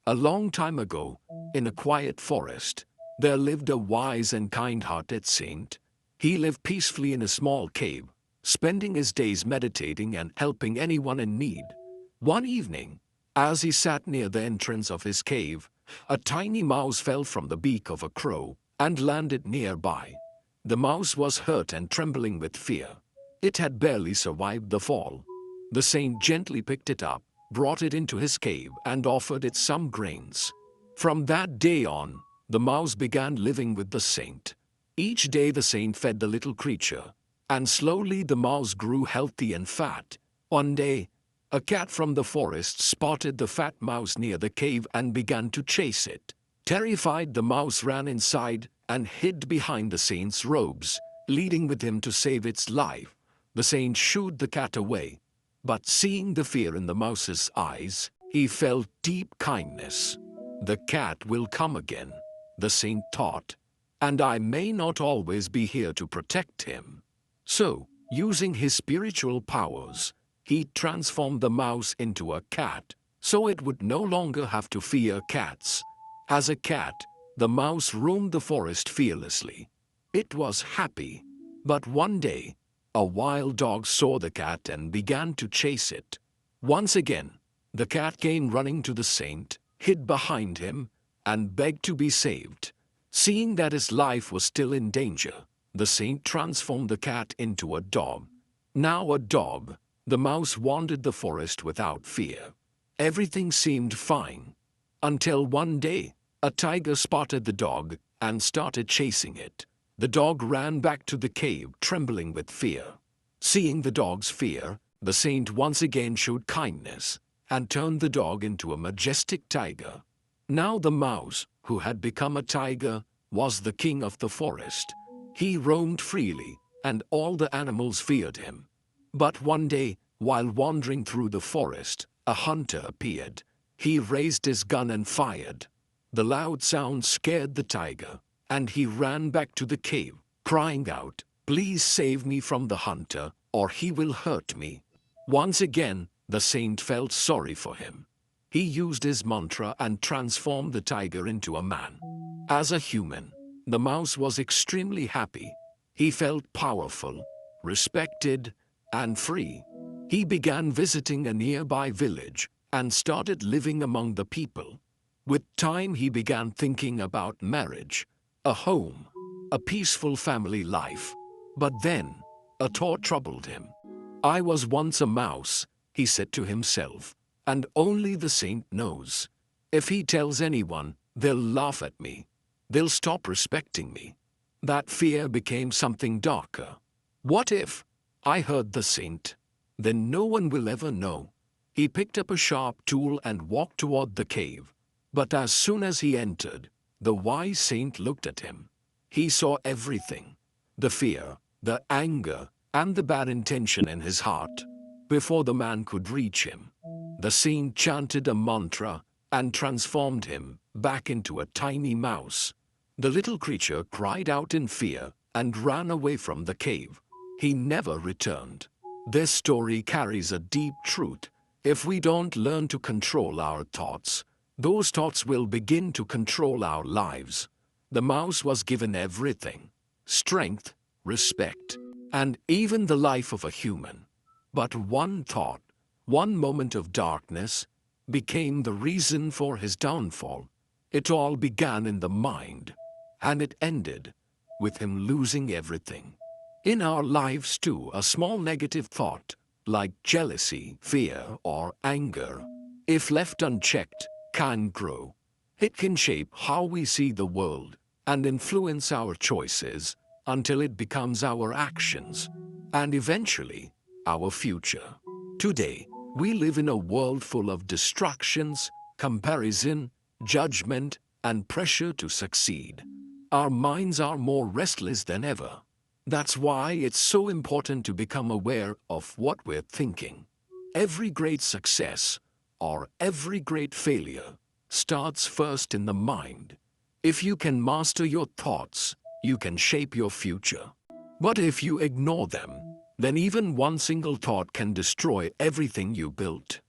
A long time ago, in a quiet forest, there lived a wise and kind-hearted saint. He lived peacefully in a small cave, spending his days meditating and helping anyone in need. One evening, as he sat near the entrance of his cave, a tiny mouse fell from the beak of a crow and landed nearby. The mouse was hurt and trembling with fear. It had barely survived the fall. The saint gently picked it up, brought it into his cave, and offered it some grains. From that day on, the mouse began living with the saint. Each day the saint fed the little creature, and slowly the mouse grew healthy and fat. One day, a cat from the forest spotted the fat mouse near the cave and began to chase it. Terrified, the mouse ran inside and hid behind the saint's robes, pleading with him to save its life. The saint shooed the cat away, but seeing the fear in the mouse's eyes, he felt deep kindness. The cat will come again, the saint thought, and I may not always be here to protect him. So, using his spiritual powers, he transformed the mouse into a cat, so it would no longer have to fear cats. As a cat, the mouse roamed the forest fearlessly. It was happy, but one day, a wild dog saw the cat and began to chase it. Once again, the cat came running to the saint, hid behind him, and begged to be saved. Seeing that his life was still in danger, the saint transformed the cat into a dog. Now a dog, the mouse wandered the forest without fear. Everything seemed fine, until one day, a tiger spotted the dog and started chasing it. The dog ran back to the cave, trembling with fear. Seeing the dog's fear, the saint once again showed kindness and turned the dog into a majestic tiger. Now the mouse, who had become a tiger, was the king of the forest. He roamed freely, and all the animals feared him. But one day, while wandering through the forest, a hunter appeared. He raised his gun and fired. The loud sound scared the tiger, and he ran back to the cave, crying out, "Please save me from the hunter, or he will hurt me." Once again, the saint felt sorry for him. He used his mantra and transformed the tiger into a man. As a human, the mouse was extremely happy. He felt powerful, respected, and free. He began visiting a nearby village and started living among the people. With time, he began thinking about marriage, a home, a peaceful family life. But then, a thought troubled him. "I was once a mouse," he said to himself, "and only the saint knows. If he tells anyone, they'll laugh at me. They'll stop respecting me." That fear became something darker. What if I hurt the saint? Then no one will ever know. He picked up a sharp tool and walked toward the cave. But as soon as he entered, the wise saint looked at him. He saw everything: the fear, the anger, and the bad intention in his heart. Before the man could reach him, the saint chanted a mantra and transformed him back into a tiny mouse. The little creature cried out in fear and ran away from the cave. He never returned. This story carries a deep truth. If we don't learn to control our thoughts, those thoughts will begin to control our lives. The mouse was given everything: strength, respect, and even the life of a human. But one thought, one moment of darkness, became the reason for his downfall. It all began in the mind, and it ended with him losing everything. In our lives too, a small negative thought, like jealousy, fear, or anger, if left unchecked, can grow. It can shape how we see the world and influence our choices until it becomes our actions and eventually our future. Today, we live in a world full of distractions, comparison, judgment, and pressure to succeed. Our minds are more restless than ever. That's why it's so important to become aware of what we're thinking. Every great success or every great failure starts first in the mind. If you can master your thoughts, you can shape your future. But if you ignore them, then even one single thought can destroy everything you built.